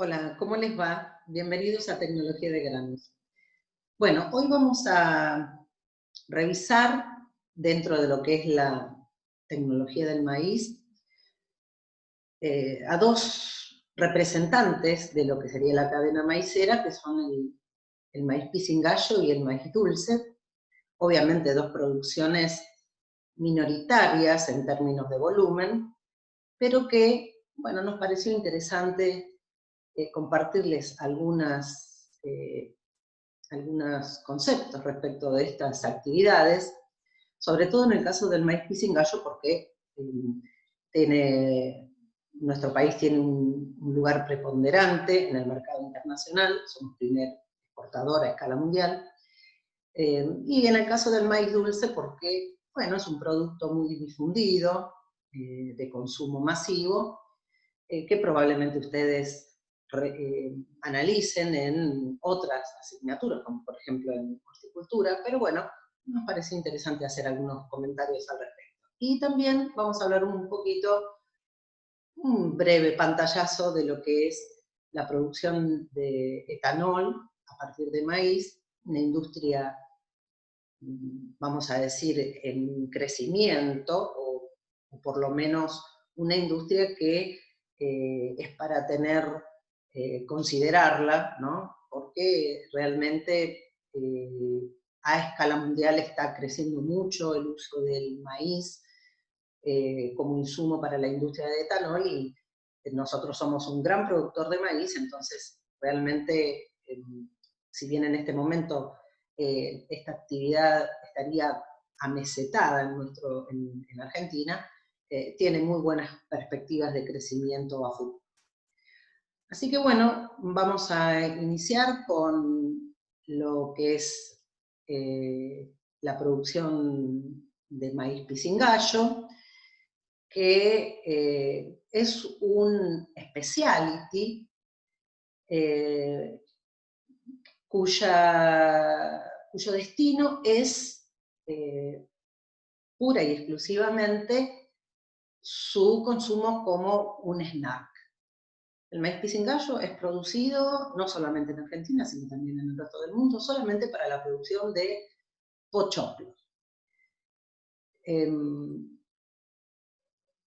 Hola, ¿cómo les va? Bienvenidos a Tecnología de Granos. Bueno, hoy vamos a revisar dentro de lo que es la tecnología del maíz a dos representantes de lo que sería la cadena maicera, que son el maíz pisingallo y el maíz dulce. Obviamente dos producciones minoritarias en términos de volumen, pero que, bueno, nos pareció interesante compartirles algunos conceptos respecto de estas actividades, sobre todo en el caso del maíz pisingallo, porque nuestro país tiene un lugar preponderante en el mercado internacional, somos primer exportador a escala mundial, y en el caso del maíz dulce porque, bueno, es un producto muy difundido, de consumo masivo, que probablemente ustedes analicen en otras asignaturas, como por ejemplo en horticultura, pero bueno, nos parece interesante hacer algunos comentarios al respecto. Y también vamos a hablar un poquito, un breve pantallazo de lo que es la producción de etanol a partir de maíz, una industria, vamos a decir, en crecimiento, o por lo menos una industria que es para considerarla, ¿no? Porque realmente a escala mundial está creciendo mucho el uso del maíz como insumo para la industria de etanol, y nosotros somos un gran productor de maíz, entonces realmente, si bien en este momento esta actividad estaría amesetada en Argentina, tiene muy buenas perspectivas de crecimiento a futuro. Así que bueno, vamos a iniciar con lo que es la producción de maíz pisingallo, que es un specialty eh, cuyo destino es pura y exclusivamente su consumo como un snack. El maíz pisingallo es producido no solamente en Argentina, sino también en el resto del mundo, solamente para la producción de pochoclos.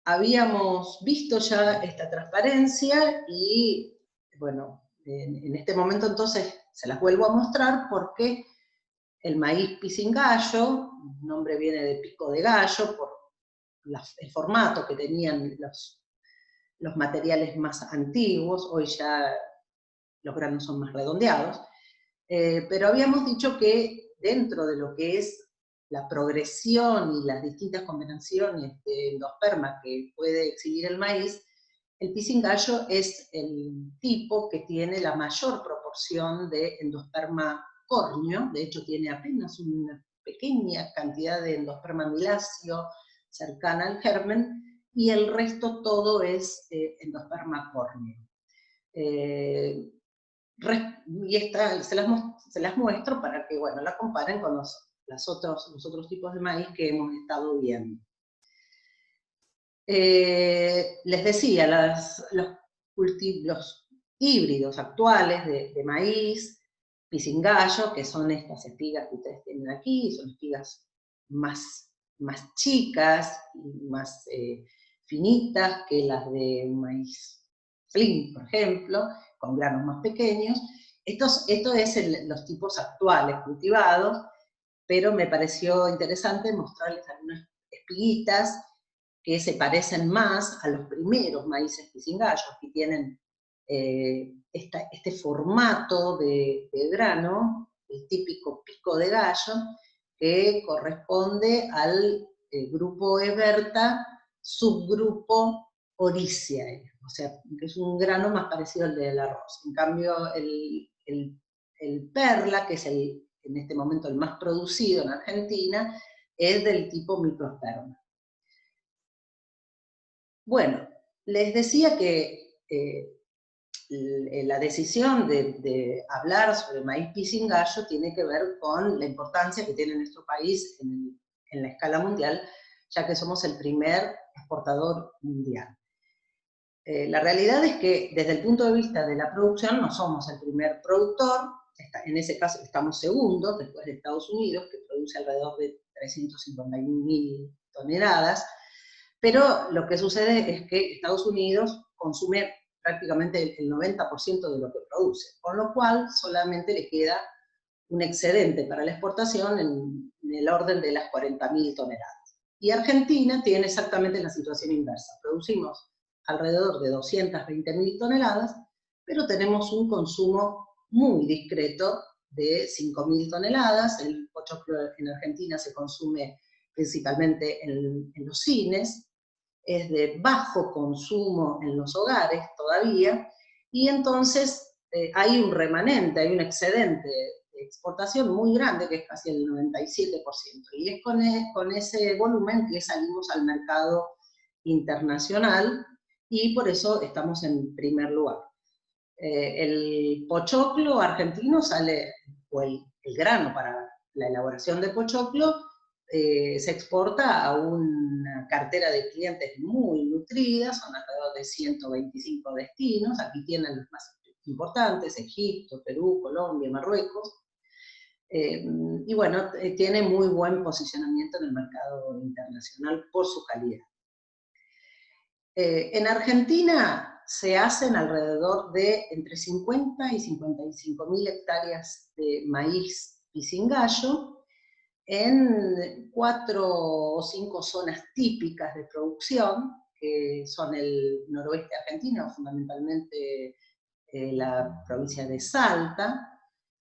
Habíamos visto ya esta transparencia y, bueno, en este momento entonces se las vuelvo a mostrar porque el maíz pisingallo, el nombre viene de pico de gallo por el formato que tenían los materiales más antiguos, hoy ya los granos son más redondeados, pero habíamos dicho que dentro de lo que es la progresión y las distintas combinaciones de endosperma que puede exhibir el maíz, el pisingallo es el tipo que tiene la mayor proporción de endosperma córneo, de hecho tiene apenas una pequeña cantidad de endosperma miláceo cercana al germen, y el resto todo es endosperma córneo. Y se las muestro para que, bueno, la comparen con los otros tipos de maíz que hemos estado viendo. Les decía, los híbridos actuales de maíz, pisingallo, que son estas espigas que ustedes tienen aquí, son espigas más chicas y más finitas que las de maíz flint, por ejemplo, con granos más pequeños. Esto es los tipos actuales cultivados, pero me pareció interesante mostrarles algunas espiguitas que se parecen más a los primeros maíces pisingallos, que tienen este formato de grano, el típico pico de gallo, que corresponde al grupo Eberta, subgrupo Oriziae, o sea, que es un grano más parecido al del arroz. En cambio, el perla, que es en este momento el más producido en Argentina, es del tipo microsperma. Bueno, les decía que la decisión de hablar sobre maíz pisingallo tiene que ver con la importancia que tiene nuestro país en la escala mundial, ya que somos el primer exportador mundial. La realidad es que desde el punto de vista de la producción no somos el primer productor, en ese caso estamos segundos, después de Estados Unidos, que produce alrededor de 351.000 toneladas, pero lo que sucede es que Estados Unidos consume prácticamente el 90% de lo que produce, con lo cual solamente le queda un excedente para la exportación en el orden de las 40.000 toneladas. Y Argentina tiene exactamente la situación inversa. Producimos alrededor de 220.000 toneladas, pero tenemos un consumo muy discreto de 5.000 toneladas. El pochoclo en Argentina se consume principalmente en los cines, es de bajo consumo en los hogares todavía, y entonces hay un remanente, hay un excedente de exportación muy grande, que es casi el 97%, y es con ese volumen que salimos al mercado internacional, y por eso estamos en primer lugar. El pochoclo argentino sale, o el grano para la elaboración de pochoclo, se exporta a una cartera de clientes muy nutrida, son alrededor de 125 destinos, aquí tienen los más importantes, Egipto, Perú, Colombia, Marruecos, y bueno, tiene muy buen posicionamiento en el mercado internacional por su calidad. En Argentina se hacen alrededor de entre 50 y 55.000 hectáreas de maíz pisingallo en 4 o 5 zonas típicas de producción, que son el noroeste argentino, fundamentalmente la provincia de Salta,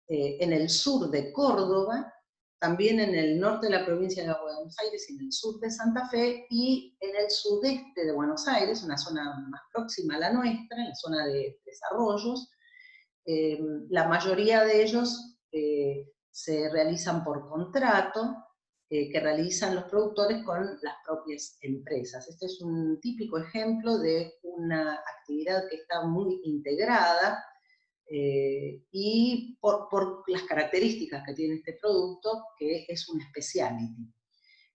en el sur de Córdoba, también en el norte de la provincia de Buenos Aires y en el sur de Santa Fe, y en el sudeste de Buenos Aires, una zona más próxima a la nuestra, en la zona de desarrollos. La mayoría de ellos se realizan por contrato, que realizan los productores con las propias empresas. Este es un típico ejemplo de una actividad que está muy integrada, y por las características que tiene este producto, que es un specialty.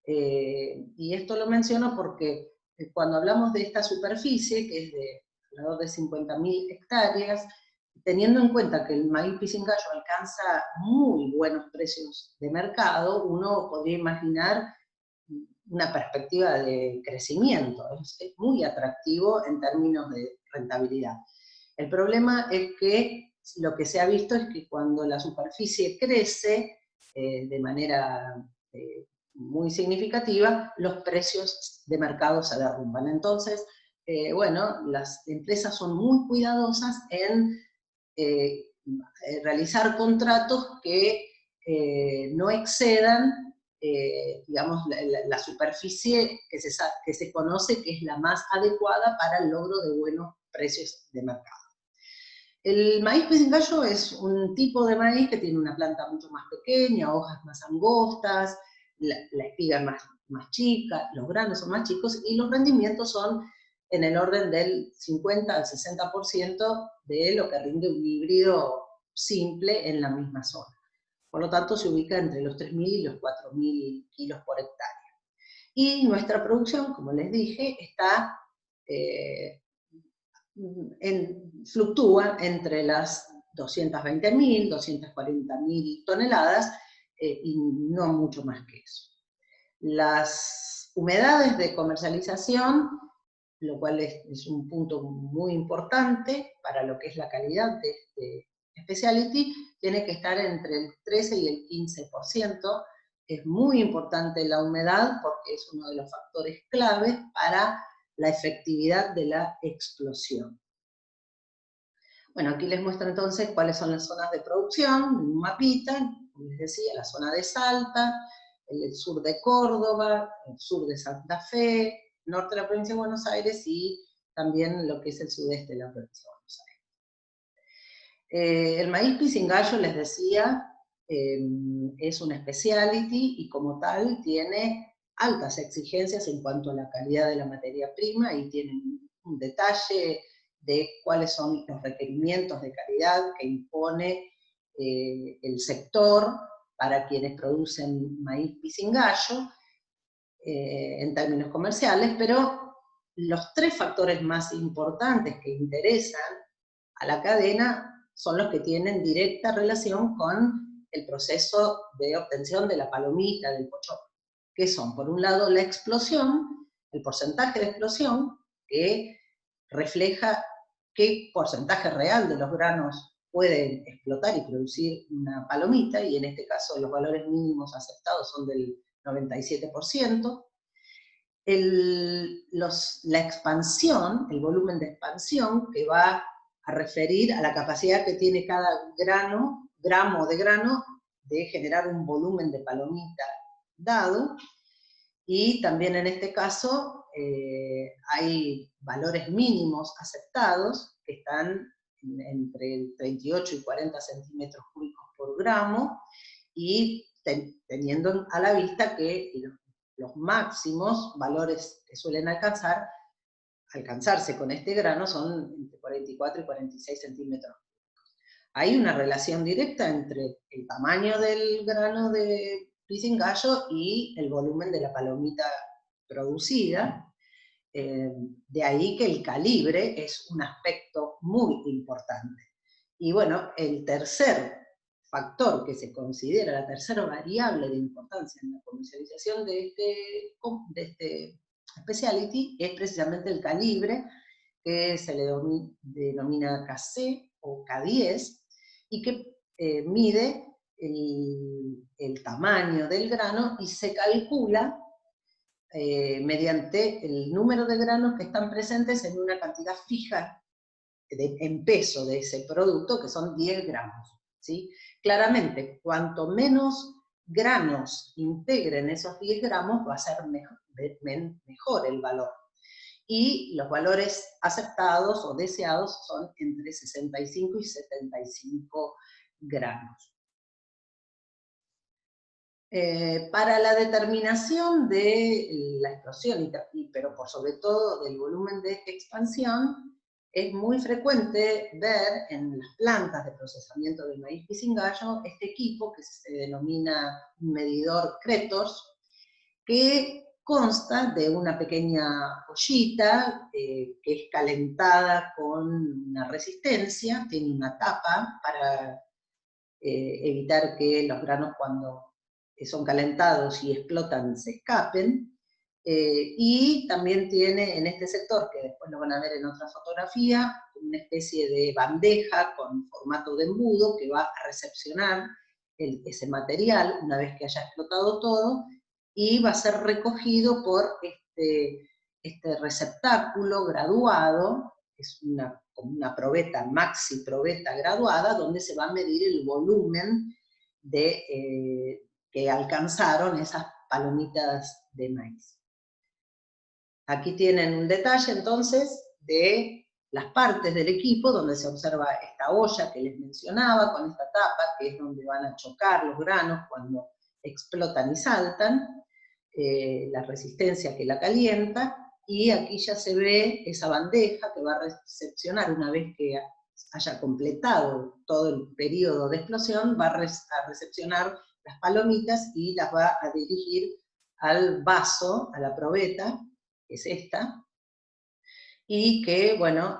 Y esto lo menciono porque cuando hablamos de esta superficie, que es de alrededor de 50.000 hectáreas, teniendo en cuenta que el maíz pisingallo alcanza muy buenos precios de mercado, uno podría imaginar una perspectiva de crecimiento, es muy atractivo en términos de rentabilidad. El problema es que lo que se ha visto es que cuando la superficie crece de manera muy significativa, los precios de mercado se derrumban. Entonces, bueno, las empresas son muy cuidadosas en realizar contratos que no excedan, digamos, la superficie que se conoce que es la más adecuada para el logro de buenos precios de mercado. El maíz pisingallo es un tipo de maíz que tiene una planta mucho más pequeña, hojas más angostas, la espiga es más chica, los granos son más chicos y los rendimientos son en el orden del 50 al 60% de lo que rinde un híbrido simple en la misma zona. Por lo tanto, se ubica entre los 3.000 y los 4.000 kilos por hectárea. Y nuestra producción, como les dije, está fluctúa entre las 220.000, 240.000 toneladas, y no mucho más que eso. Las humedades de comercialización, lo cual es un punto muy importante para lo que es la calidad de este specialty, tiene que estar entre el 13 y el 15%. Es muy importante la humedad porque es uno de los factores claves para la efectividad de la explosión. Bueno, aquí les muestro entonces cuáles son las zonas de producción, un mapita, como les decía, la zona de Salta, el sur de Córdoba, el sur de Santa Fe, norte de la provincia de Buenos Aires y también lo que es el sudeste de la provincia de Buenos Aires. El maíz pisingallo, les decía, es un specialty y como tal tiene altas exigencias en cuanto a la calidad de la materia prima y tiene un detalle de cuáles son los requerimientos de calidad que impone el sector para quienes producen maíz pisingallo en términos comerciales, pero los tres factores más importantes que interesan a la cadena son los que tienen directa relación con el proceso de obtención de la palomita, del pochoclo, que son, por un lado, la explosión, el porcentaje de explosión, que refleja qué porcentaje real de los granos pueden explotar y producir una palomita, y en este caso los valores mínimos aceptados son del 97%. La expansión, el volumen de expansión, que va a referir a la capacidad que tiene cada gramo de grano de generar un volumen de palomita dado, y también en este caso hay valores mínimos aceptados que están entre el 38 y 40 centímetros cúbicos por gramo, y teniendo a la vista que los máximos valores que suelen alcanzarse con este grano son entre 44 y 46 centímetros. Hay una relación directa entre el tamaño del grano de pisingallo y el volumen de la palomita producida. De ahí que el calibre es un aspecto muy importante. Y bueno, el tercer factor que se considera, la tercera variable de importancia en la comercialización de este specialty, es precisamente el calibre, que se le denomina KC o K10, y que mide el tamaño del grano y se calcula mediante el número de granos que están presentes en una cantidad fija en peso de ese producto, que son 10 gramos. ¿Sí? Claramente, cuanto menos granos integren esos 10 gramos, va a ser mejor el valor. Y los valores aceptados o deseados son entre 65 y 75 gramos. Para la determinación de la explosión, pero por sobre todo del volumen de expansión, es muy frecuente ver en las plantas de procesamiento del maíz pisingallo este equipo que se denomina un medidor Kretos, que consta de una pequeña ollita que es calentada con una resistencia, tiene una tapa para evitar que los granos, cuando son calentados y explotan, se escapen, y también tiene en este sector, que después lo van a ver en otra fotografía, una especie de bandeja con formato de embudo que va a recepcionar ese material una vez que haya explotado todo, y va a ser recogido por este receptáculo graduado, que es como una probeta, maxi probeta graduada, donde se va a medir el volumen que alcanzaron esas palomitas de maíz. Aquí tienen un detalle entonces de las partes del equipo, donde se observa esta olla que les mencionaba, con esta tapa, que es donde van a chocar los granos cuando explotan y saltan, la resistencia que la calienta, y aquí ya se ve esa bandeja que va a recepcionar, una vez que haya completado todo el periodo de explosión, va a recepcionar las palomitas y las va a dirigir al vaso, a la probeta, que es esta, y que, bueno,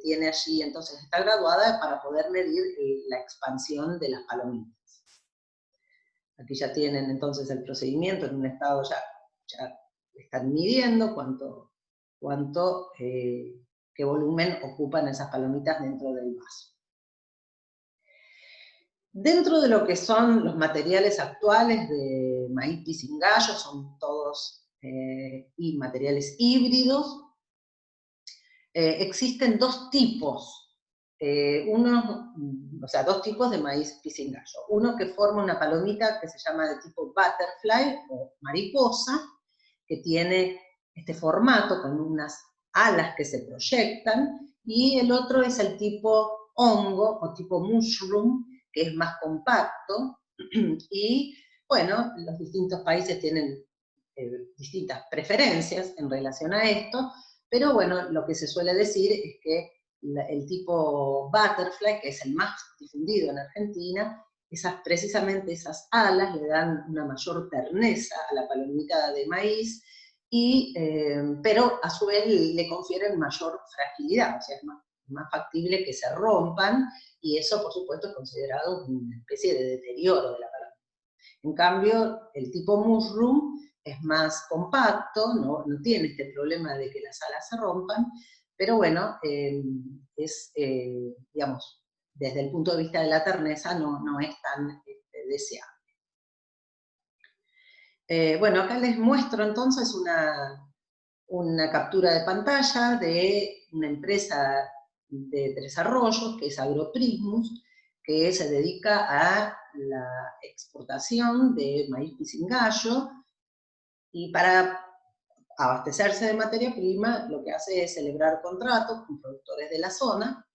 tiene allí, entonces está graduada para poder medir la expansión de las palomitas. Aquí ya tienen entonces el procedimiento en un estado, ya están midiendo qué volumen ocupan esas palomitas dentro del vaso. Dentro de lo que son los materiales actuales de maíz pisingallo, son todos y materiales híbridos. Existen dos tipos, dos tipos de maíz pisingallo. Uno que forma una palomita que se llama de tipo butterfly o mariposa, que tiene este formato con unas alas que se proyectan, y el otro es el tipo hongo o tipo mushroom, que es más compacto, y bueno, los distintos países tienen distintas preferencias en relación a esto, pero bueno, lo que se suele decir es que el tipo butterfly, que es el más difundido en Argentina, precisamente esas alas le dan una mayor terneza a la palomita de maíz, pero a su vez le confieren mayor fragilidad, o sea, es más factible que se rompan, y eso, por supuesto, es considerado una especie de deterioro de la palabra. En cambio, el tipo mushroom es más compacto, no tiene este problema de que las alas se rompan, pero bueno, digamos, desde el punto de vista de la terneza no es tan deseable. Bueno, acá les muestro entonces una captura de pantalla de una empresa de Tres Arroyos, que es Agroprismus, que se dedica a la exportación de maíz pisingallo, y para abastecerse de materia prima lo que hace es celebrar contratos con productores de la zona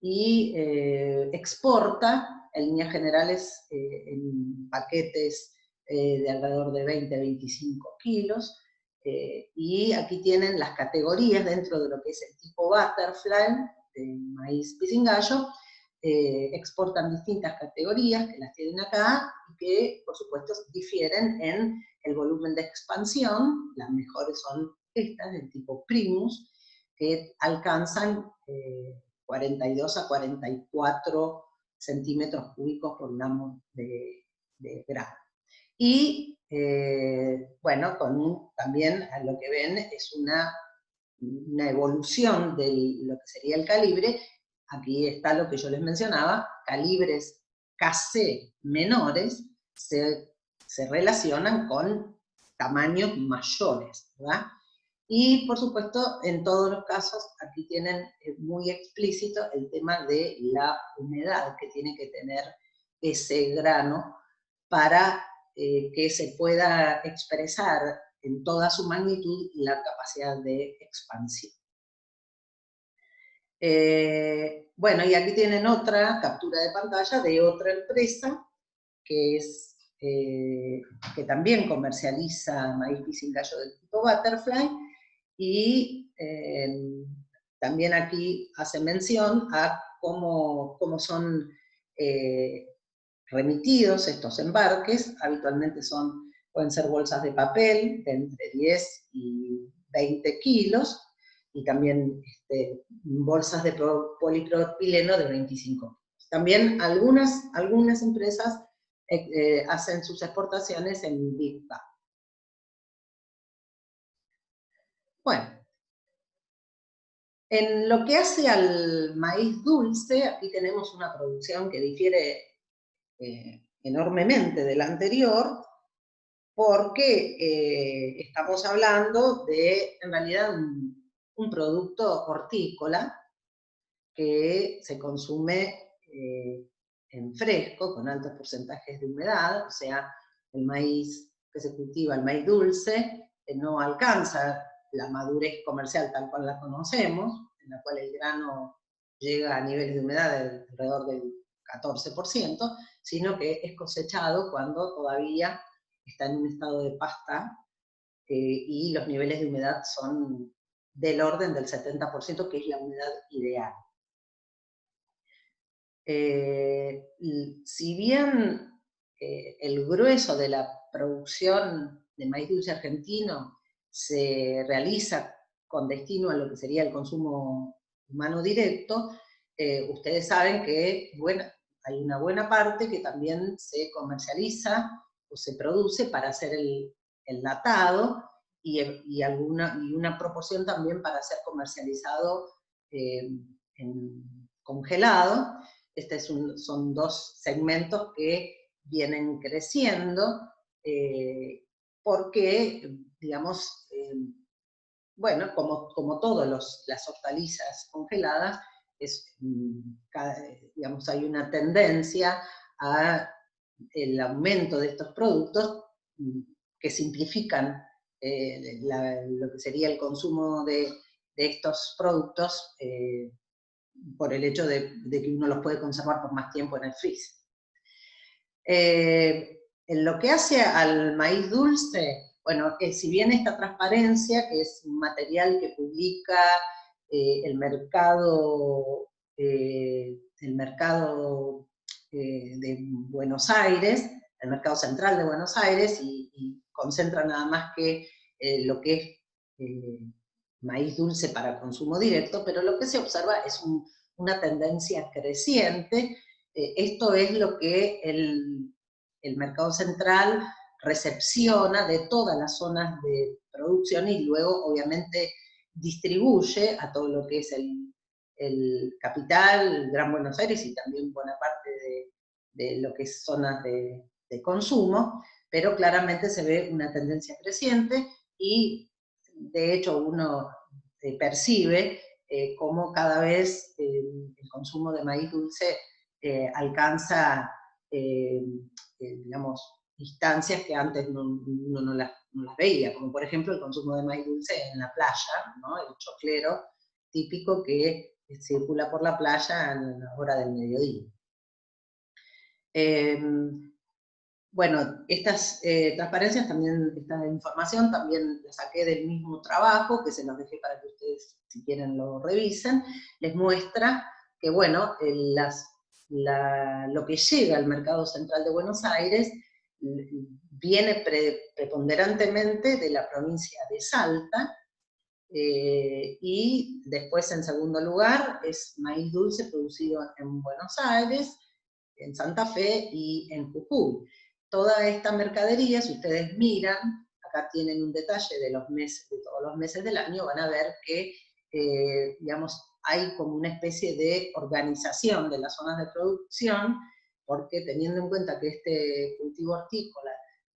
y exporta, en líneas generales, en paquetes de alrededor de 20-25 kilos, y aquí tienen las categorías dentro de lo que es el tipo butterfly, de maíz pisingallo. Exportan distintas categorías que las tienen acá y que, por supuesto, difieren en el volumen de expansión. Las mejores son estas, del tipo Primus, que alcanzan 42 a 44 centímetros cúbicos por gramo de grano. Y, bueno, también a lo que ven es una evolución de lo que sería el calibre. Aquí está lo que yo les mencionaba, calibres KC menores se relacionan con tamaños mayores, ¿verdad? Y, por supuesto, en todos los casos, aquí tienen muy explícito el tema de la humedad que tiene que tener ese grano para que se pueda expresar en toda su magnitud la capacidad de expansión. Bueno, y aquí tienen otra captura de pantalla de otra empresa que también comercializa maíz pisingallo del tipo butterfly, y también aquí hace mención a cómo son remitidos estos embarques. Habitualmente pueden ser bolsas de papel de entre 10 y 20 kilos, y también bolsas de polipropileno de 25 kilos. También algunas empresas hacen sus exportaciones en big bag. Bueno, en lo que hace al maíz dulce, aquí tenemos una producción que difiere enormemente de la anterior, porque estamos hablando de, en realidad, un producto hortícola que se consume en fresco, con altos porcentajes de humedad, o sea, el maíz que se cultiva, el maíz dulce, no alcanza la madurez comercial tal cual la conocemos, en la cual el grano llega a niveles de humedad de alrededor del 14%, sino que es cosechado cuando todavía está en un estado de pasta, y los niveles de humedad son del orden del 70%, que es la humedad ideal. Si bien el grueso de la producción de maíz dulce argentino se realiza con destino a lo que sería el consumo humano directo, ustedes saben que, bueno, hay una buena parte que también se comercializa o se produce para hacer el enlatado, y una proporción también para ser comercializado congelado. Son dos segmentos que vienen creciendo, porque, digamos, bueno, como todas las hortalizas congeladas, digamos, hay una tendencia a el aumento de estos productos que simplifican lo que sería el consumo de estos productos, por el hecho de que uno los puede conservar por más tiempo en el freezer. En lo que hace al maíz dulce, bueno, si bien esta transparencia, que es un material que publica el mercado de Buenos Aires, el mercado central de Buenos Aires, y concentra nada más que lo que es maíz dulce para consumo directo, pero lo que se observa es una tendencia creciente. Esto es lo que el mercado central recepciona de todas las zonas de producción y luego obviamente distribuye a todo lo que es el capital, el Gran Buenos Aires y también buena parte de lo que es zonas de consumo, pero claramente se ve una tendencia creciente y de hecho uno percibe cómo cada vez el consumo de maíz dulce alcanza, digamos, instancias que antes uno no las veía, como por ejemplo el consumo de maíz dulce en la playa, ¿no? El choclero típico que circula por la playa a la hora del mediodía. Bueno, estas transparencias también, esta información también la saqué del mismo trabajo, que se los dejé para que ustedes, si quieren, lo revisen. Les muestra que, bueno, lo que llega al mercado central de Buenos Aires viene preponderantemente de la provincia de Salta, y después, en segundo lugar, es maíz dulce producido en Buenos Aires, en Santa Fe y en Jujuy. Toda esta mercadería, si ustedes miran, acá tienen un detalle de los meses, de todos los meses del año, van a ver que, digamos, hay como una especie de organización de las zonas de producción, porque teniendo en cuenta que este cultivo hortícola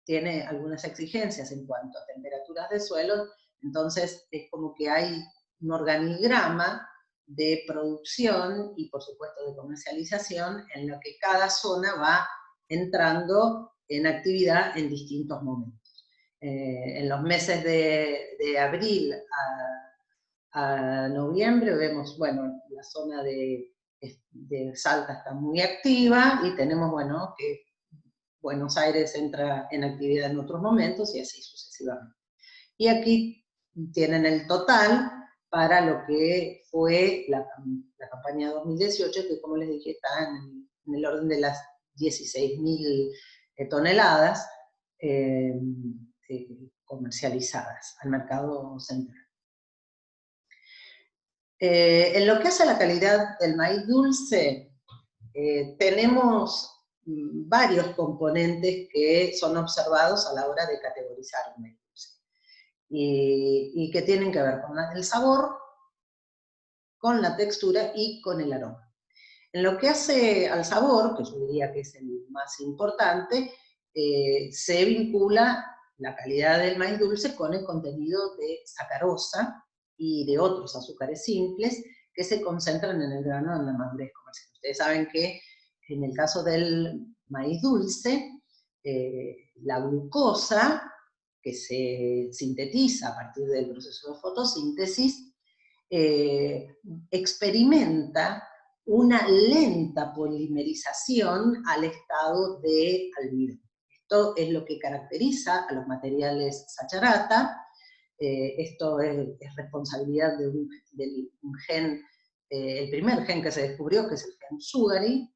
tiene algunas exigencias en cuanto a temperaturas de suelo, entonces es como que hay un organigrama de producción y por supuesto de comercialización en lo que cada zona va entrando en actividad en distintos momentos. En los meses de abril a noviembre vemos, bueno, la zona de Salta está muy activa y tenemos, bueno, que Buenos Aires entra en actividad en otros momentos y así sucesivamente. Y aquí tienen el total para lo que fue la campaña 2018, que como les dije está en el orden de las 16.000 toneladas comercializadas al mercado central. En lo que hace a la calidad del maíz dulce, tenemos varios componentes que son observados a la hora de categorizar un maíz dulce. Y que tienen que ver con el sabor, con la textura y con el aroma. En lo que hace al sabor, que yo diría que es el más importante, se vincula la calidad del maíz dulce con el contenido de sacarosa y de otros azúcares simples que se concentran en el grano en la madurez comercial. Ustedes saben que en el caso del maíz dulce, la glucosa que se sintetiza a partir del proceso de fotosíntesis, experimenta una lenta polimerización al estado de almidón. Esto es lo que caracteriza a los materiales Sacharata. Esto es responsabilidad de un gen, el primer gen que se descubrió, que es el gen Sugary,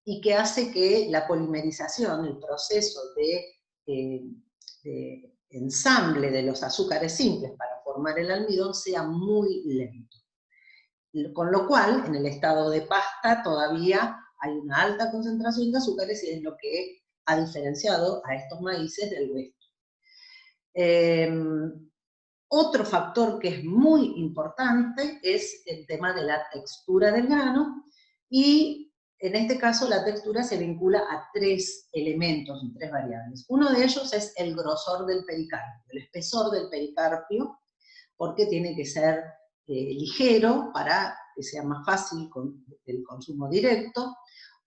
y que hace que la polimerización, el proceso de ensamble de los azúcares simples para formar el almidón sea muy lento. Con lo cual, en el estado de pasta todavía hay una alta concentración de azúcares y es lo que ha diferenciado a estos maíces del resto. Otro factor que es muy importante es el tema de la textura del grano, y en este caso la textura se vincula a tres elementos, tres variables. Uno de ellos es el grosor del pericarpio, el espesor del pericarpio, porque tiene que ser ligero para que sea más fácil el consumo directo.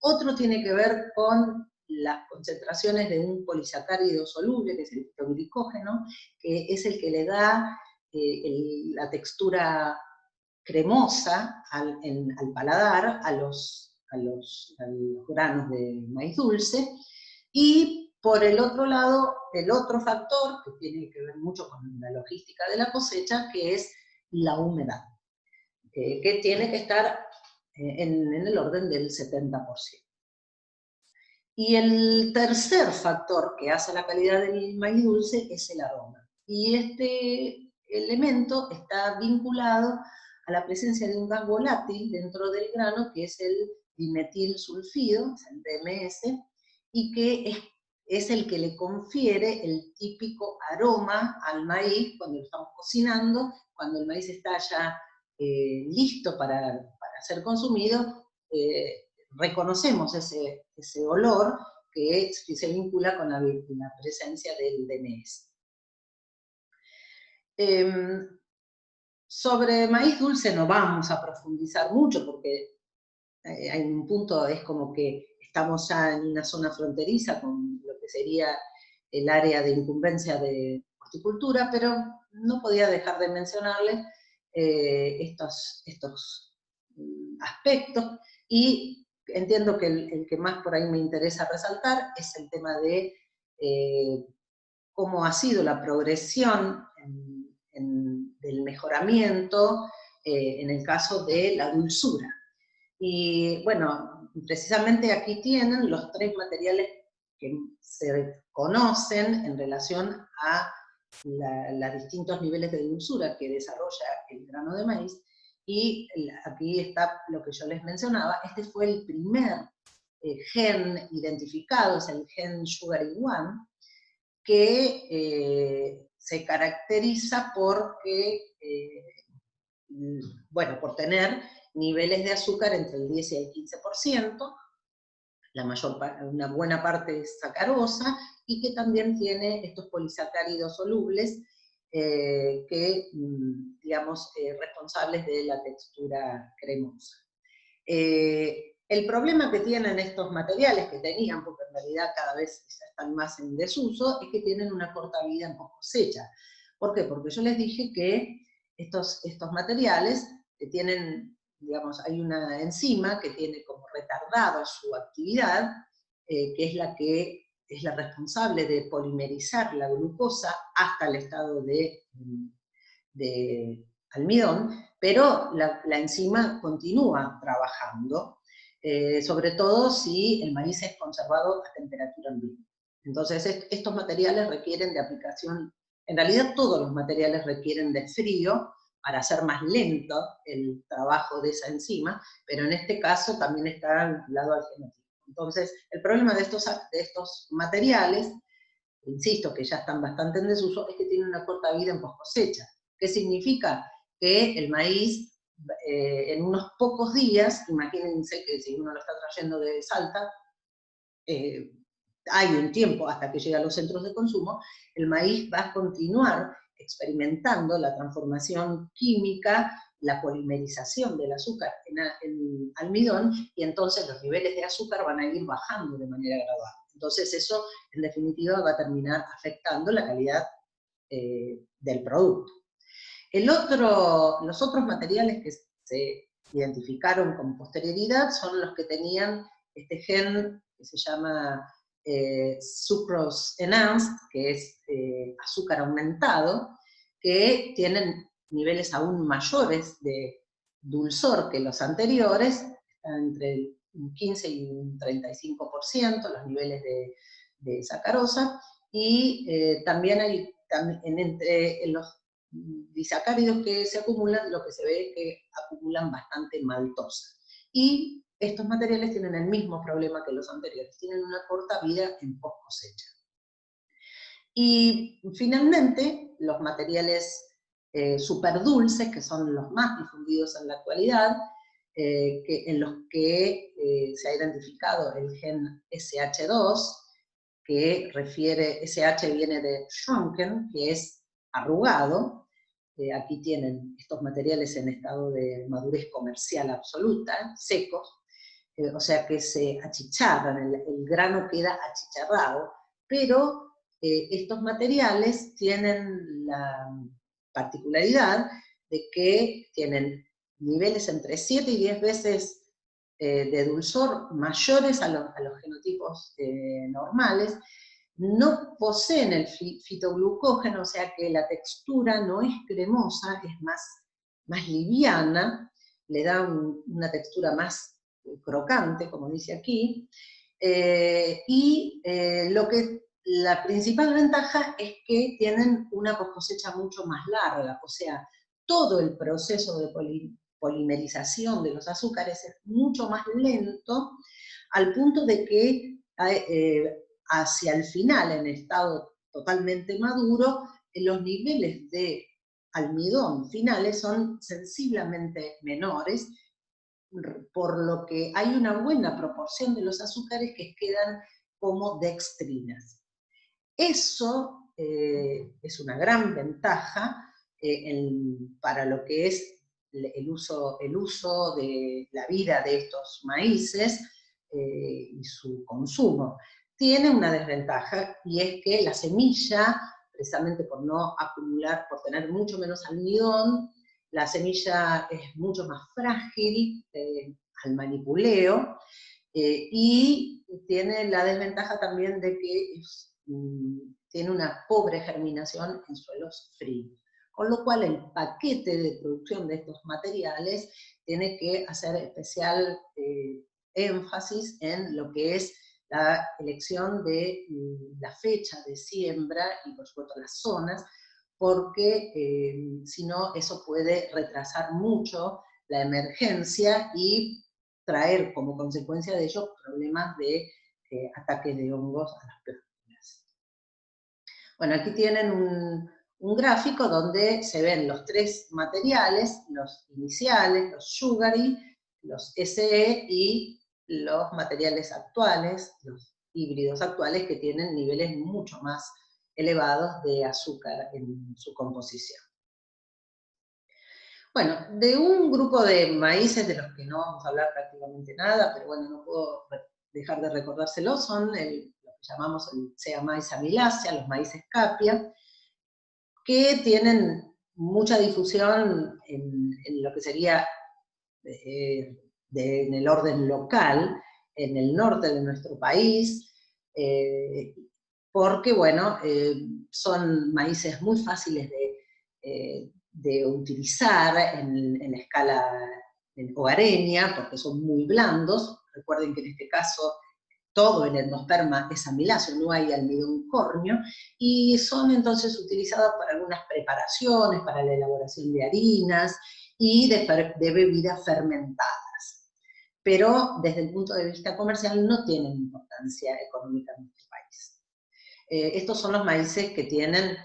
Otro tiene que ver con las concentraciones de un polisacárido soluble, que es el glicógeno, que es el que le da la textura cremosa al paladar a los granos de maíz dulce. Y por el otro lado, el otro factor que tiene que ver mucho con la logística de la cosecha, que es la humedad, que tiene que estar en el orden del 70%. Y el tercer factor que hace la calidad del maíz dulce es el aroma. Y este elemento está vinculado a la presencia de un gas volátil dentro del grano, que es el dimetilsulfido, es el DMS, y que es el que le confiere el típico aroma al maíz cuando lo estamos cocinando, cuando el maíz está ya listo para ser consumido, reconocemos ese olor que se vincula con la presencia del DMS. Sobre maíz dulce no vamos a profundizar mucho porque hay un punto, es como que estamos ya en una zona fronteriza con lo que sería el área de incumbencia de horticultura, pero no podía dejar de mencionarles estos aspectos, y entiendo que el que más por ahí me interesa resaltar es el tema de cómo ha sido la progresión del mejoramiento en el caso de la dulzura. Y bueno, precisamente aquí tienen los 3 materiales que se conocen en relación a los distintos niveles de dulzura que desarrolla el grano de maíz, y aquí está lo que yo les mencionaba. Este fue el primer gen identificado, es el gen Sugary1, que se caracteriza porque, bueno, por tener niveles de azúcar entre el 10 y el 15%, una buena parte es sacarosa, y que también tiene estos polisacáridos solubles digamos, responsables de la textura cremosa. El problema que tienen estos materiales, que tenían, porque en realidad cada vez ya están más en desuso, es que tienen una corta vida en post cosecha. ¿Por qué? Porque yo les dije que estos materiales tienen, digamos, hay una enzima que tiene como retardada su actividad, que es la responsable de polimerizar la glucosa hasta el estado de almidón, pero la enzima continúa trabajando, sobre todo si el maíz es conservado a temperatura ambiente. Entonces estos materiales requieren de aplicación, en realidad todos los materiales requieren de frío para hacer más lento el trabajo de esa enzima, pero en este caso también está vinculado al genotipo. Entonces el problema de estos materiales, insisto que ya están bastante en desuso, es que tienen una corta vida en post cosecha. ¿Qué significa? Que el maíz, en unos pocos días, imagínense que si uno lo está trayendo de Salta, hay un tiempo hasta que llega a los centros de consumo, el maíz va a continuar experimentando la transformación química, la polimerización del azúcar en almidón, y entonces los niveles de azúcar van a ir bajando de manera gradual. Entonces eso, en definitiva, va a terminar afectando la calidad del producto. Los otros materiales que se identificaron con posterioridad son los que tenían este gen que se llama sucrose enhanced, que es azúcar aumentado, que tienen niveles aún mayores de dulzor que los anteriores, están entre un 15 y un 35% los niveles de sacarosa, y también hay entre los disacáridos que se acumulan, lo que se ve es que acumulan bastante maltosa. Y estos materiales tienen el mismo problema que los anteriores, tienen una corta vida en post cosecha. Y finalmente, los materiales superdulces, que son los más difundidos en la actualidad, en los que se ha identificado el gen SH2, que refiere, SH viene de shrunken, que es arrugado. Aquí tienen estos materiales en estado de madurez comercial absoluta, secos, o sea que se achicharran, el grano queda achicharrado, pero estos materiales tienen la particularidad de que tienen niveles entre 7 y 10 veces de dulzor mayores a los genotipos normales, no poseen el fitoglucógeno, o sea que la textura no es cremosa, es más liviana, le da una textura más crocante, como dice aquí, y lo que la principal ventaja es que tienen una cosecha mucho más larga, o sea, todo el proceso de polimerización de los azúcares es mucho más lento, al punto de que hacia el final, en estado totalmente maduro, los niveles de almidón finales son sensiblemente menores, por lo que hay una buena proporción de los azúcares que quedan como dextrinas. Eso es una gran ventaja para lo que es el uso de la vida de estos maíces y su consumo. Tiene una desventaja, y es que la semilla, precisamente por no acumular, por tener mucho menos almidón, la semilla es mucho más frágil al manipuleo, y tiene la desventaja también de que tiene una pobre germinación en suelos fríos. Con lo cual el paquete de producción de estos materiales tiene que hacer especial énfasis en lo que es la elección de la fecha de siembra y por supuesto las zonas, porque si no eso puede retrasar mucho la emergencia y traer como consecuencia de ello problemas de ataques de hongos a las plantas. Bueno, aquí tienen un gráfico donde se ven los tres materiales, los iniciales, los sugary, los SE y los materiales actuales, los híbridos actuales, que tienen niveles mucho más elevados de azúcar en su composición. Bueno, de un grupo de maíces de los que no vamos a hablar prácticamente nada, pero bueno, no puedo dejar de recordárselo, son lo que llamamos el Sea maíz amilacea, los maíces capia, que tienen mucha difusión en lo que sería en el orden local, en el norte de nuestro país, porque, bueno, son maíces muy fáciles de utilizar en la escala hogareña, porque son muy blandos. Recuerden que en este caso todo el endosperma es amiláceo, no hay almidón córneo, y son entonces utilizados para algunas preparaciones, para la elaboración de harinas y de bebidas fermentadas. Pero desde el punto de vista comercial no tienen importancia económica en nuestro país. Estos son los maíces que tienen,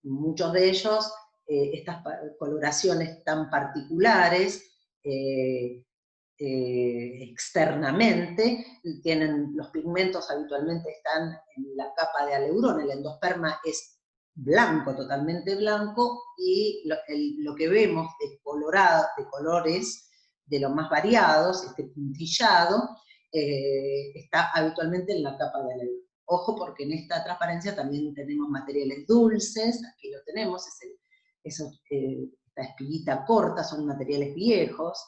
muchos de ellos, estas coloraciones tan particulares, externamente, tienen los pigmentos habitualmente están en la capa de aleurón, el endosperma es blanco, totalmente blanco, y lo que vemos de colores de los más variados, este puntillado, está habitualmente en la capa de aleurón. Ojo, porque en esta transparencia también tenemos materiales dulces, aquí lo tenemos, esta espiguita corta, son materiales viejos,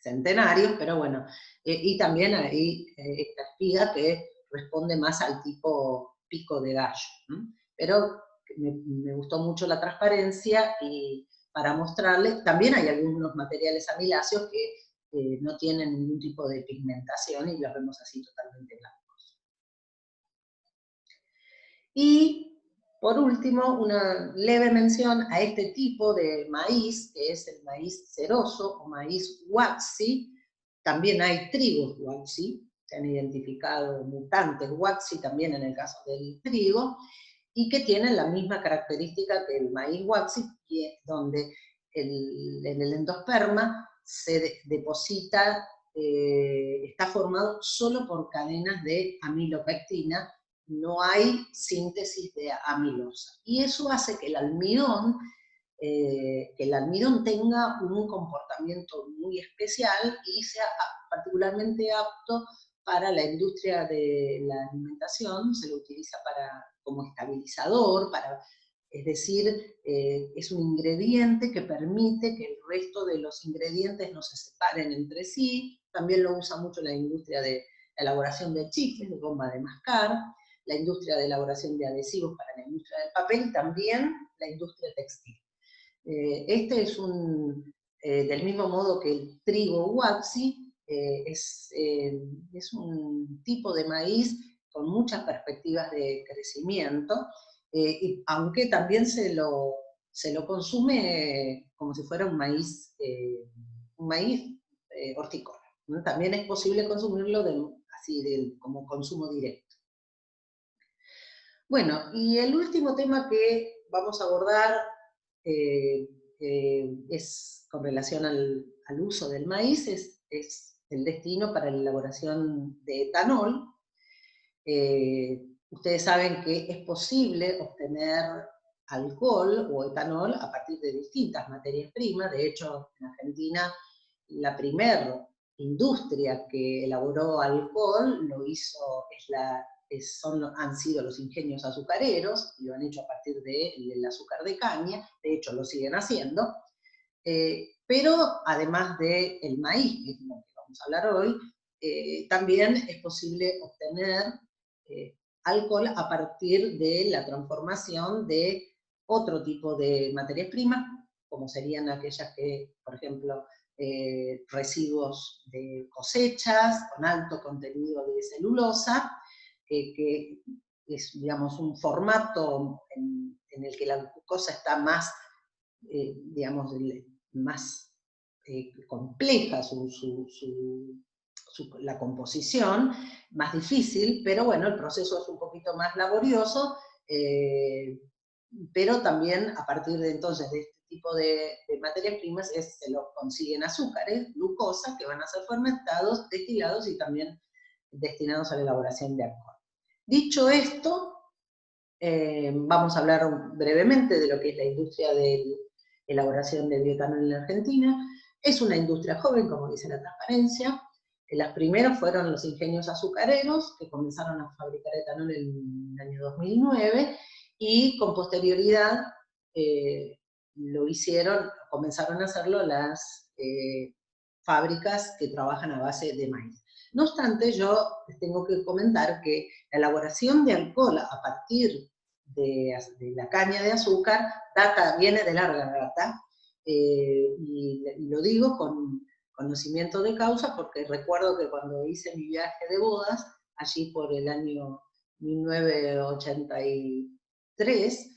centenarios, pero bueno, y también hay esta espiga que responde más al tipo pico de gallo. Pero me gustó mucho la transparencia, y para mostrarles, también hay algunos materiales amiláceos que no tienen ningún tipo de pigmentación y los vemos así totalmente blancos. Y por último, una leve mención a este tipo de maíz, que es el maíz ceroso o maíz waxy. También hay trigos waxy, se han identificado mutantes waxy también en el caso del trigo, y que tienen la misma característica que el maíz waxy, donde en el endosperma se deposita, está formado solo por cadenas de amilopectina, no hay síntesis de amilosa. Y eso hace que el almidón tenga un comportamiento muy especial y sea particularmente apto para la industria de la alimentación. Se lo utiliza como estabilizador, es decir, es un ingrediente que permite que el resto de los ingredientes no se separen entre sí. También lo usa mucho la industria de la elaboración de chicles, de goma de mascar, la industria de elaboración de adhesivos para la industria del papel, y también la industria textil. Este es del mismo modo que el trigo waxy, es un tipo de maíz con muchas perspectivas de crecimiento, y aunque también se lo consume como si fuera un maíz hortícola, ¿no? También es posible consumirlo como consumo directo. Bueno, y el último tema que vamos a abordar es con relación al uso del maíz, es el destino para la elaboración de etanol. Ustedes saben que es posible obtener alcohol o etanol a partir de distintas materias primas. De hecho, en Argentina, la primera industria que elaboró alcohol lo hizo, han sido los ingenios azucareros, y lo han hecho a partir del azúcar de caña. De hecho lo siguen haciendo, pero además del maíz, que es lo que vamos a hablar hoy, también es posible obtener alcohol a partir de la transformación de otro tipo de materias primas, como serían aquellas que, por ejemplo, residuos de cosechas con alto contenido de celulosa, que es, digamos, un formato en el que la glucosa está más, digamos, más compleja la composición, más difícil, pero bueno, el proceso es un poquito más laborioso, pero también a partir de entonces de este tipo de materias primas se lo consiguen azúcares, glucosa, que van a ser fermentados, destilados y también destinados a la elaboración de alcohol. Dicho esto, vamos a hablar brevemente de lo que es la industria de elaboración de bioetanol en la Argentina. Es una industria joven, como dice la transparencia. Las primeros fueron los ingenios azucareros, que comenzaron a fabricar etanol en el año 2009, y con posterioridad comenzaron a hacerlo las fábricas que trabajan a base de maíz. No obstante, yo les tengo que comentar que la elaboración de alcohol a partir de la caña de azúcar viene de larga data, y lo digo con conocimiento de causa, porque recuerdo que cuando hice mi viaje de bodas, allí por el año 1983,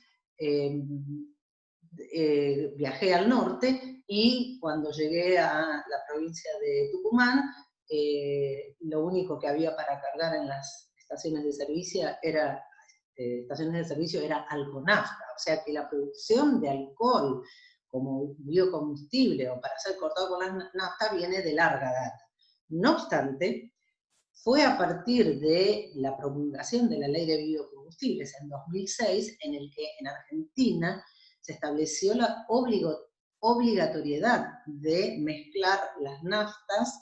viajé al norte, y cuando llegué a la provincia de Tucumán, lo único que había para cargar en las estaciones de servicio era alconafta, o sea que la producción de alcohol como biocombustible o para ser cortado con la nafta viene de larga data. No obstante, fue a partir de la promulgación de la Ley de Biocombustibles en 2006, en el que en Argentina se estableció la obligatoriedad de mezclar las naftas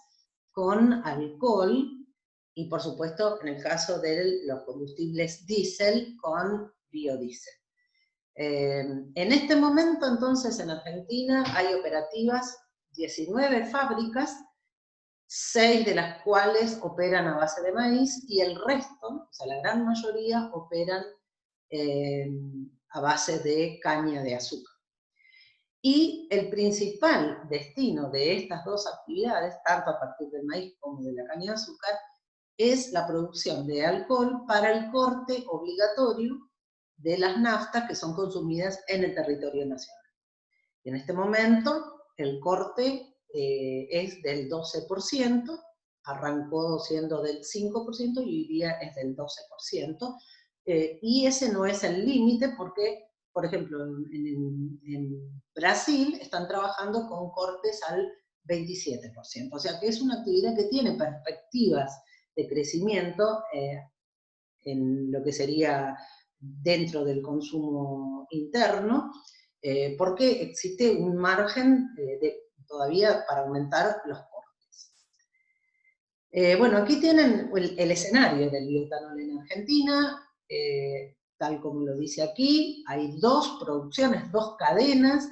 con alcohol, y por supuesto, en el caso de los combustibles diésel, con biodiesel. En este momento, entonces, en Argentina hay operativas 19 fábricas, 6 de las cuales operan a base de maíz, y el resto, o sea, la gran mayoría, operan a base de caña de azúcar. Y el principal destino de estas dos actividades, tanto a partir del maíz como de la caña de azúcar, es la producción de alcohol para el corte obligatorio de las naftas que son consumidas en el territorio nacional. En este momento, el corte es del 12%, arrancó siendo del 5% y hoy día es del 12%, y ese no es el límite porque, por ejemplo, en Brasil están trabajando con cortes al 27%, o sea que es una actividad que tiene perspectivas de crecimiento en lo que sería dentro del consumo interno, porque existe un margen todavía para aumentar los cortes. Bueno, aquí tienen el escenario del bioetanol en Argentina, tal como lo dice aquí. Hay dos producciones, dos cadenas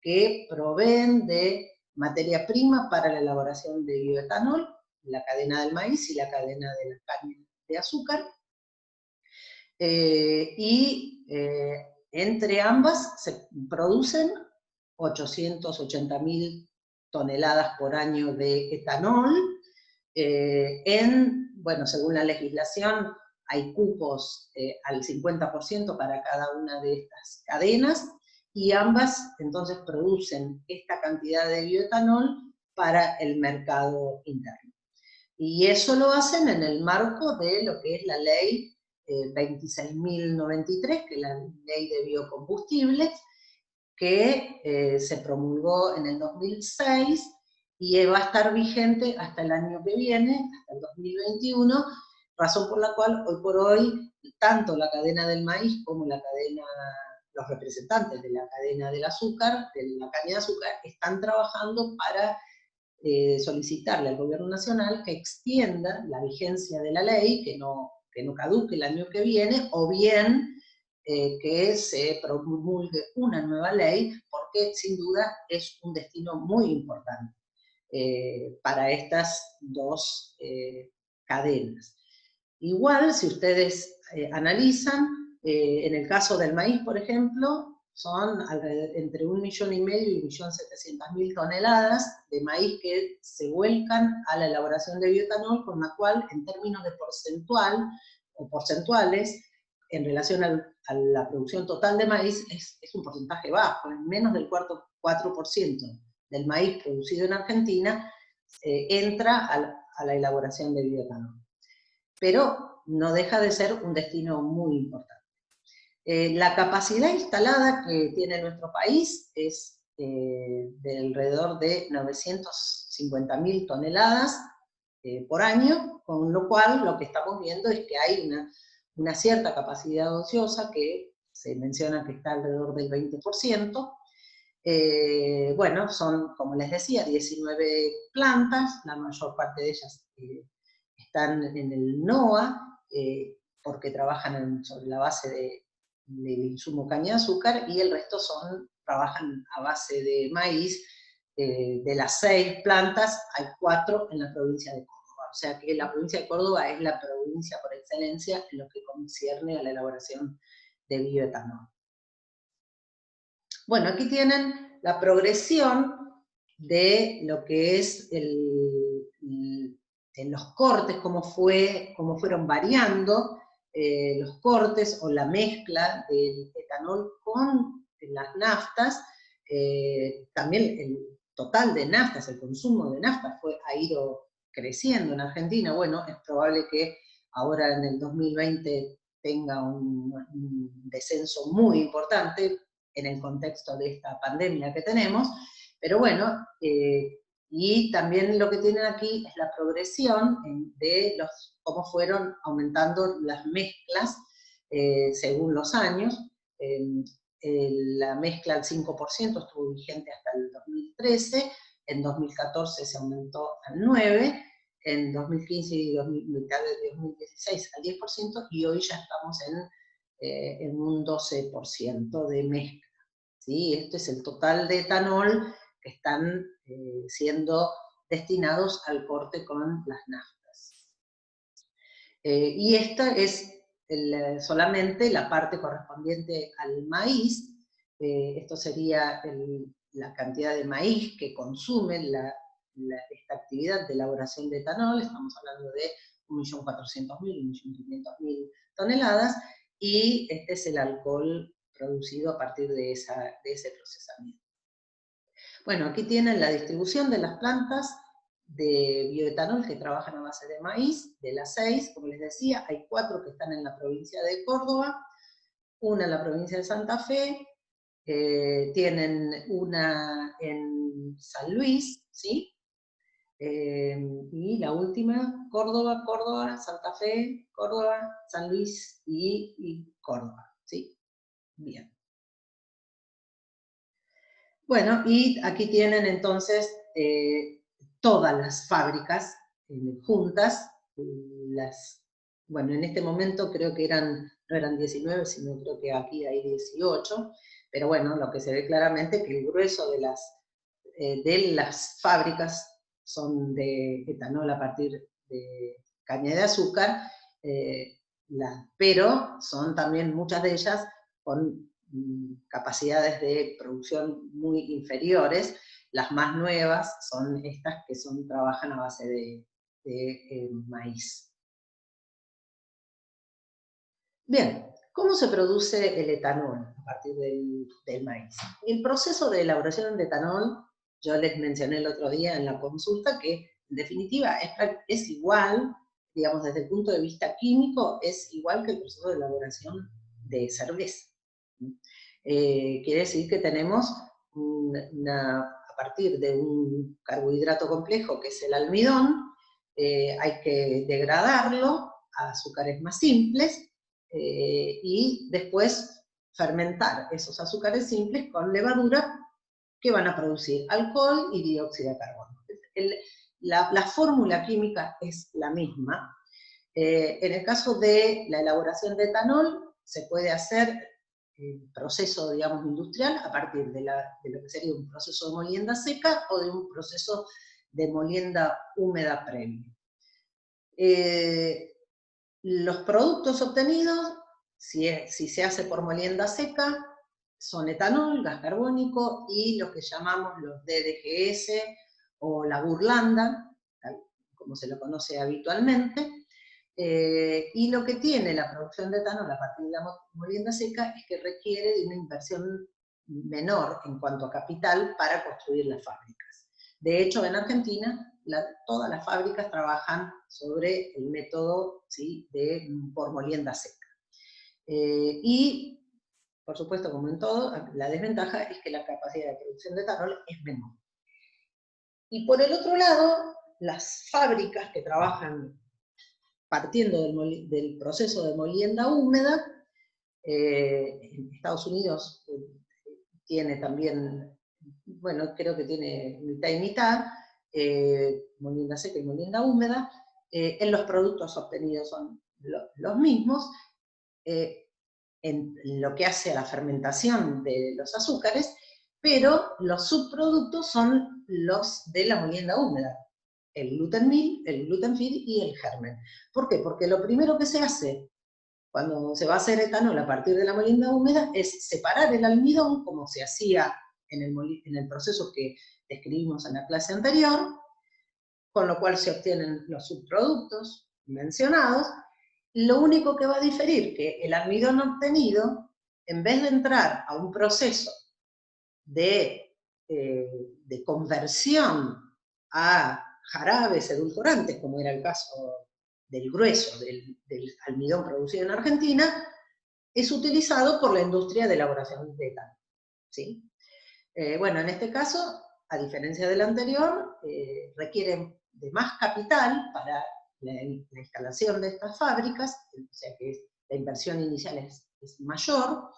que proveen de materia prima para la elaboración de bioetanol, la cadena del maíz y la cadena de la caña de azúcar. Entre ambas se producen 880.000 toneladas por año de etanol. Bueno, según la legislación, hay cupos al 50% para cada una de estas cadenas, y ambas entonces producen esta cantidad de bioetanol para el mercado interno. Y eso lo hacen en el marco de lo que es la ley 26.093, que es la ley de biocombustibles, que se promulgó en el 2006 y va a estar vigente hasta el año que viene, hasta el 2021, razón por la cual hoy por hoy tanto la cadena del maíz como la cadena, los representantes de la cadena del azúcar, de la caña de azúcar, están trabajando para solicitarle al gobierno nacional que extienda la vigencia de la ley, que no caduque el año que viene, o bien que se promulgue una nueva ley, porque sin duda es un destino muy importante para estas dos cadenas. Igual, si ustedes analizan, en el caso del maíz, por ejemplo, son entre 1,5 millones y 1.700.000 toneladas de maíz que se vuelcan a la elaboración de bioetanol, con la cual, en términos de porcentual o porcentuales, en relación a la producción total de maíz, es un porcentaje bajo, es menos del 4% del maíz producido en Argentina entra a la elaboración de bioetanol. Pero no deja de ser un destino muy importante. La capacidad instalada que tiene nuestro país es de alrededor de 950.000 toneladas por año, con lo cual lo que estamos viendo es que hay una cierta capacidad ociosa que se menciona que está alrededor del 20%. Bueno, son, como les decía, 19 plantas, la mayor parte de ellas están en el NOA, porque trabajan sobre la base del insumo caña de azúcar, y el resto trabajan a base de maíz. De las 6 plantas, hay 4 en la provincia de Córdoba. O sea que la provincia de Córdoba es la provincia por excelencia en lo que concierne a la elaboración de bioetanol. Bueno, aquí tienen la progresión de lo que es en los cortes, cómo fueron variando los cortes o la mezcla del etanol con las naftas. También el total de naftas, el consumo de naftas ha ido creciendo en Argentina. Bueno, es probable que ahora en el 2020 tenga un descenso muy importante en el contexto de esta pandemia que tenemos, pero bueno, y también lo que tienen aquí es la progresión de cómo fueron aumentando las mezclas según los años. La mezcla al 5% estuvo vigente hasta el 2013, en 2014 se aumentó al 9%, en 2015 y mitad de 2016 al 10%, y hoy ya estamos en un 12% de mezcla. ¿Sí? Esto es el total de etanol que están siendo destinados al corte con las naftas. Y esta es solamente la parte correspondiente al maíz. Esto sería la cantidad de maíz que consume esta actividad de elaboración de etanol. Estamos hablando de 1.400.000, 1.500.000 toneladas, y este es el alcohol producido a partir de ese procesamiento. Bueno, aquí tienen la distribución de las plantas de bioetanol que trabajan a base de maíz. De las 6, como les decía, hay 4 que están en la provincia de Córdoba, una en la provincia de Santa Fe, tienen una en San Luis, ¿sí? Y la última, Córdoba, Santa Fe, Córdoba, San Luis y Córdoba, ¿sí? Bien. Bueno, y aquí tienen entonces todas las fábricas juntas. Bueno, en este momento creo que no eran 19, sino creo que aquí hay 18, pero bueno, lo que se ve claramente es que el grueso de las fábricas son de etanol a partir de caña de azúcar, pero son también muchas de ellas con capacidades de producción muy inferiores. Las más nuevas son estas que trabajan a base de maíz. Bien, ¿cómo se produce el etanol a partir del maíz? El proceso de elaboración de etanol, yo les mencioné el otro día en la consulta que en definitiva es igual, digamos desde el punto de vista químico, es igual que el proceso de elaboración de cerveza. Quiere decir que tenemos a partir de un carbohidrato complejo que es el almidón, hay que degradarlo a azúcares más simples, y después fermentar esos azúcares simples con levadura que van a producir alcohol y dióxido de carbono. La fórmula química es la misma. En el caso de la elaboración de etanol, se puede hacer el proceso, digamos, industrial a partir de lo que sería un proceso de molienda seca o de un proceso de molienda húmeda previo. Los productos obtenidos, si se hace por molienda seca, son etanol, gas carbónico y lo que llamamos los DDGS o la burlanda, como se lo conoce habitualmente. Y lo que tiene la producción de etanol a partir de la molienda seca es que requiere de una inversión menor en cuanto a capital para construir las fábricas. De hecho, en Argentina, todas las fábricas trabajan sobre el método, ¿sí?, por molienda seca. Y, por supuesto, como en todo, la desventaja es que la capacidad de producción de etanol es menor. Y por el otro lado, las fábricas que trabajan partiendo del proceso de molienda húmeda, en Estados Unidos tiene también, bueno, creo que tiene mitad y mitad, molienda seca y molienda húmeda, en los productos obtenidos son los mismos, en lo que hace a la fermentación de los azúcares, pero los subproductos son los de la molienda húmeda, el gluten meal, el gluten feed y el germen. ¿Por qué? Porque lo primero que se hace cuando se va a hacer etanol a partir de la molienda húmeda es separar el almidón, como se hacía en el proceso que describimos en la clase anterior, con lo cual se obtienen los subproductos mencionados. Lo único que va a diferir que el almidón obtenido, en vez de entrar a un proceso de conversión a jarabes edulcorantes, como era el caso del grueso del almidón producido en Argentina, es utilizado por la industria de elaboración de etanol, ¿sí? Bueno, en este caso, a diferencia del anterior, requiere de más capital para la instalación de estas fábricas, o sea que la inversión inicial es mayor,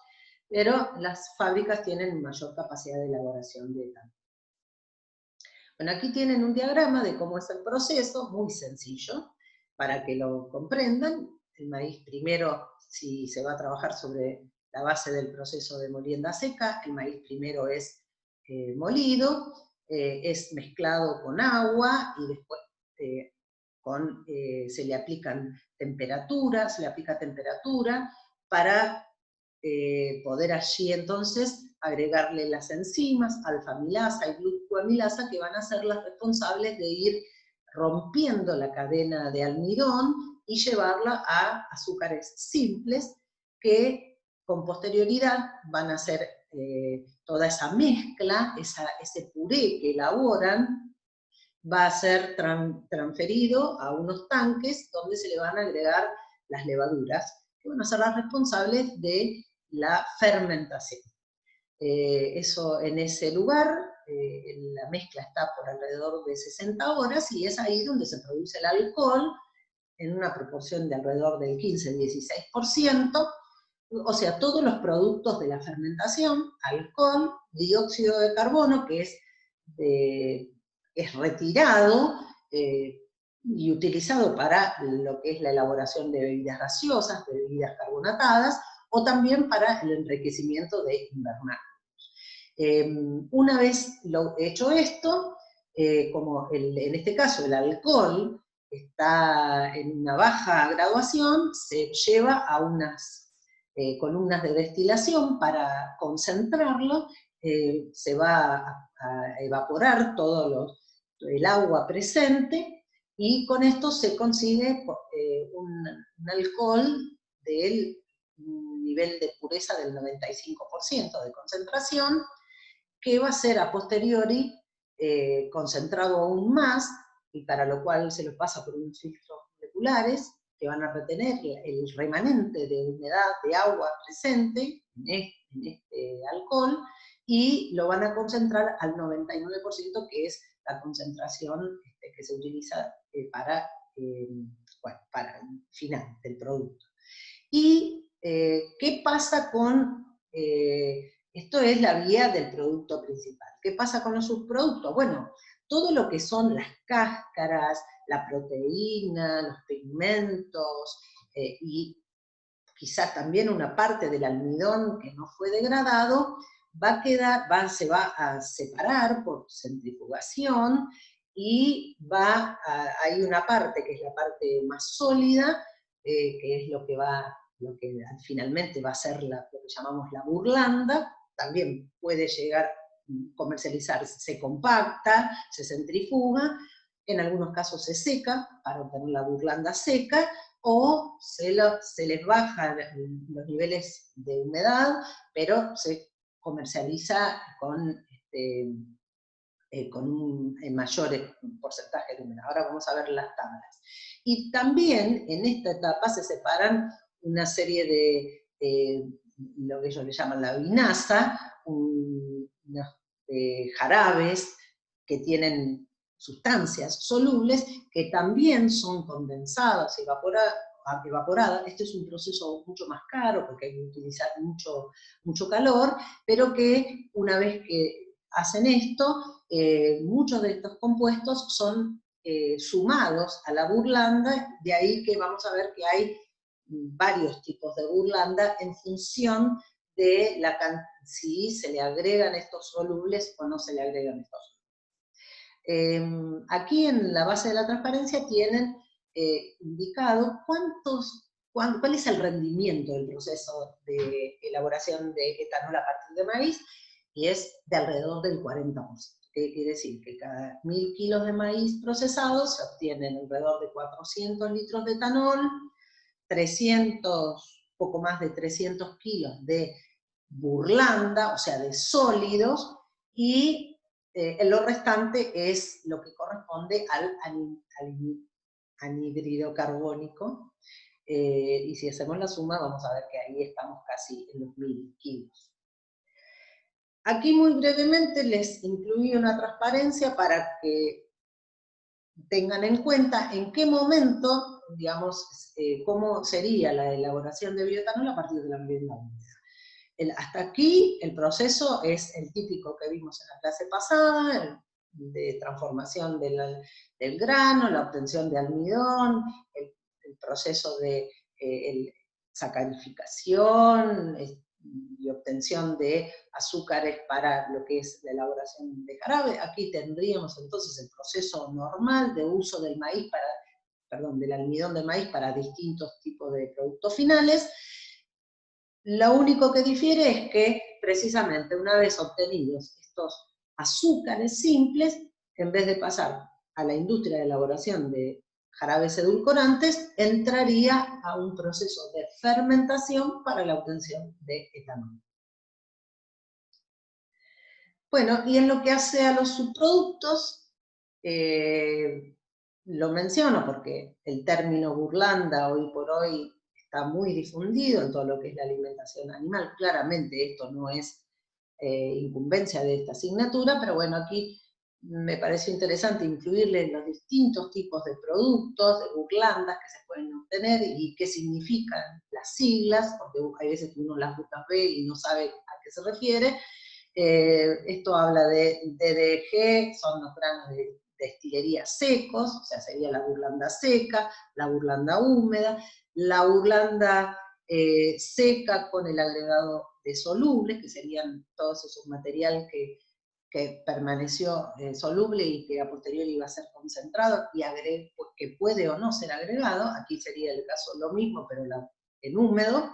pero las fábricas tienen mayor capacidad de elaboración de etanol. Bueno, aquí tienen un diagrama de cómo es el proceso, muy sencillo, para que lo comprendan. El maíz primero, si se va a trabajar sobre la base del proceso de molienda seca, el maíz primero es molido, es mezclado con agua y después se le aplican temperaturas, se le aplica temperatura para poder allí entonces agregarle las enzimas, alfamilasa y glucoamilasa, que van a ser las responsables de ir rompiendo la cadena de almidón y llevarla a azúcares simples que con posterioridad van a hacer toda esa mezcla, ese puré que elaboran, va a ser transferido a unos tanques donde se le van a agregar las levaduras, que van a ser las responsables de la fermentación. Eso en ese lugar, la mezcla está por alrededor de 60 horas y es ahí donde se produce el alcohol en una proporción de alrededor del 15-16%, o sea, todos los productos de la fermentación, alcohol, dióxido de carbono, que es retirado y utilizado para lo que es la elaboración de bebidas gaseosas, de bebidas carbonatadas, o también para el enriquecimiento de invernáculos. Una vez hecho esto, como en este caso el alcohol está en una baja graduación, se lleva a unas columnas de destilación para concentrarlo, se va a evaporar todo el agua presente, y con esto se consigue un alcohol del un nivel de pureza del 95% de concentración, que va a ser a posteriori concentrado aún más, y para lo cual se lo pasa por unos filtros moleculares que van a retener el remanente de humedad de agua presente en este alcohol, y lo van a concentrar al 99%, que es la concentración que se utiliza para el final del producto. ¿Y qué pasa con esto? Es la vía del producto principal. ¿Qué pasa con los subproductos? Bueno, todo lo que son las cáscaras, la proteína, los pigmentos y quizá también una parte del almidón que no fue degradado, se va a separar por centrifugación, y hay una parte que es la parte más sólida, que es lo que finalmente va a ser lo que llamamos la burlanda. También puede llegar a comercializarse, se compacta, se centrifuga, en algunos casos se seca para obtener la burlanda seca, o se les bajan los niveles de humedad, pero se comercializa con un mayor porcentaje de humedad. Ahora vamos a ver las tablas. Y también en esta etapa se separan una serie de lo que ellos le llaman la vinaza, unos jarabes que tienen sustancias solubles que también son condensadas y evaporadas. Este es un proceso mucho más caro porque hay que utilizar mucho calor, pero que una vez que hacen esto, muchos de estos compuestos son sumados a la burlanda, de ahí que vamos a ver que hay varios tipos de burlanda en función de si se le agregan estos solubles o no se le agregan estos solubles. Aquí en la base de la transparencia tienen indicado cuál es el rendimiento del proceso de elaboración de etanol a partir de maíz, y es de alrededor del 40%. ¿Qué quiere decir? Que cada 1000 kilos de maíz procesado se obtienen alrededor de 400 litros de etanol, poco más de 300 kilos de burlanda, o sea, de sólidos, y lo restante es lo que corresponde al anhídrido carbónico, y si hacemos la suma vamos a ver que ahí estamos casi en los 1000 kilos. Aquí muy brevemente les incluí una transparencia para que tengan en cuenta en qué momento, digamos, cómo sería la elaboración de bioetanol a partir de la molienda húmeda. Hasta aquí el proceso es el típico que vimos en la clase pasada, de transformación del grano, la obtención de almidón, el proceso de sacarificación y obtención de azúcares para lo que es la elaboración de jarabe. Aquí tendríamos entonces el proceso normal de uso del maíz del almidón de maíz para distintos tipos de productos finales. Lo único que difiere es que, precisamente, una vez obtenidos estos azúcares simples, en vez de pasar a la industria de elaboración de jarabes edulcorantes, entraría a un proceso de fermentación para la obtención de etanol. Bueno, y en lo que hace a los subproductos, lo menciono porque el término burlanda hoy por hoy está muy difundido en todo lo que es la alimentación animal. Claramente esto no es incumbencia de esta asignatura, pero bueno, aquí me pareció interesante incluirle los distintos tipos de productos, de burlandas que se pueden obtener y qué significan las siglas, porque hay veces que uno las ve y no sabe a qué se refiere. Esto habla de DDG, son los granos de destilería secos, o sea, sería la burlanda seca, la burlanda húmeda, la burlanda seca con el agregado de solubles, que serían todos esos materiales que permaneció soluble y que a posteriori iba a ser concentrado y que puede o no ser agregado. Aquí sería el caso lo mismo, pero en húmedo.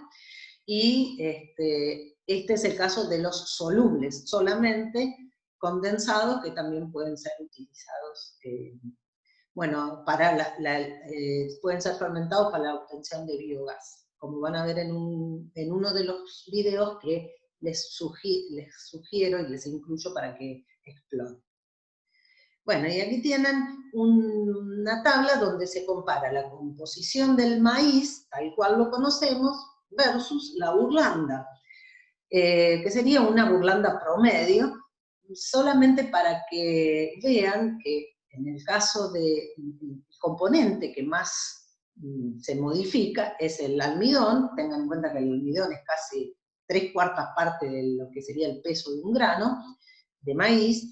Y este es el caso de los solubles, solamente condensados, que también pueden ser utilizados, pueden ser fermentados para la obtención de biogás, como van a ver en uno de los videos que les sugiero y les incluyo para que exploren. Bueno, y aquí tienen una tabla donde se compara la composición del maíz, tal cual lo conocemos, versus la burlanda, que sería una burlanda promedio, solamente para que vean que en el caso del componente que más se modifica es el almidón. Tengan en cuenta que el almidón es casi 3/4 parte de lo que sería el peso de un grano de maíz,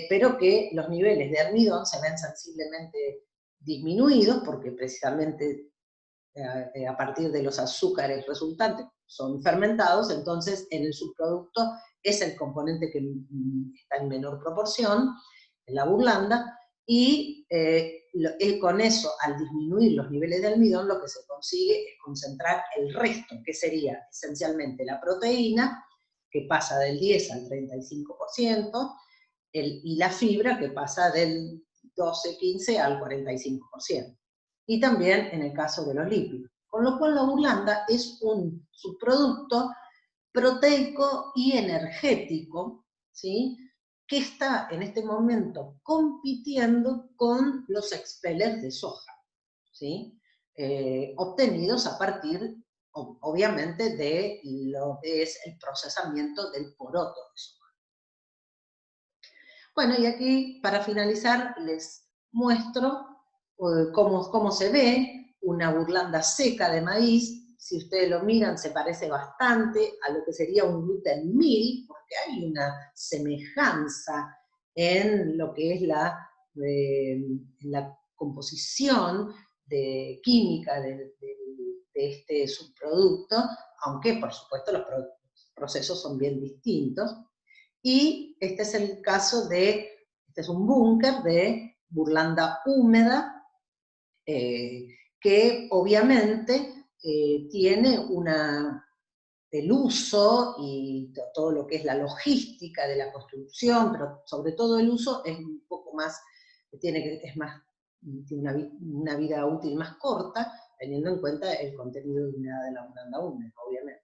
pero que los niveles de almidón se ven sensiblemente disminuidos porque precisamente a partir de los azúcares resultantes son fermentados, entonces en el subproducto es el componente que está en menor proporción, en la burlanda, y con eso, al disminuir los niveles de almidón, lo que se consigue es concentrar el resto, que sería esencialmente la proteína, que pasa del 10 al 35%, y la fibra, que pasa del 12-15 al 45%. Y también en el caso de los lípidos. Con lo cual la burlanda es un subproducto proteico y energético, ¿sí?, que está en este momento compitiendo con los expelers de soja, ¿sí?, obtenidos a partir, obviamente, de lo que es el procesamiento del poroto de soja. Bueno, y aquí, para finalizar, les muestro cómo se ve una burlanda seca de maíz. Si ustedes lo miran, se parece bastante a lo que sería un gluten meal, porque hay una semejanza en lo que es la composición química de este subproducto, aunque por supuesto los procesos son bien distintos. Y este es el caso este es un búnker de burlanda húmeda, que obviamente tiene el uso y todo lo que es la logística de la construcción, pero sobre todo el uso es un poco más, tiene una vida útil más corta, teniendo en cuenta el contenido de humedad de la burlanda húmeda, obviamente.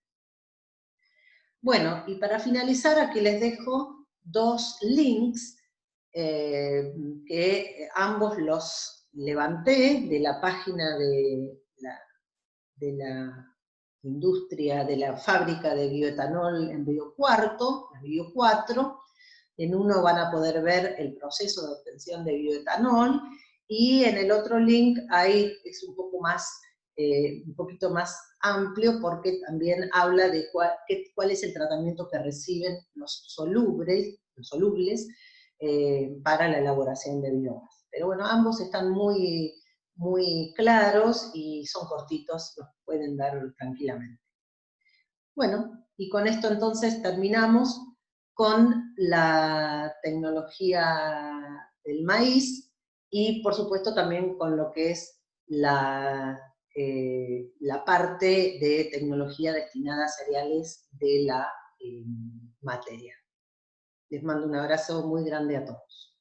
Bueno, y para finalizar, aquí les dejo 2 links que ambos los levanté de la página de la industria, de la fábrica de bioetanol en Río Cuarto, Río 4. En uno van a poder ver el proceso de obtención de bioetanol, y en el otro link es un poquito más amplio, porque también habla de cuál es el tratamiento que reciben los solubles para la elaboración de biomasa. Pero bueno, ambos están muy, muy claros y son cortitos, los pueden dar tranquilamente. Bueno, y con esto entonces terminamos con la tecnología del maíz y por supuesto también con lo que es la parte de tecnología destinada a cereales de la materia. Les mando un abrazo muy grande a todos.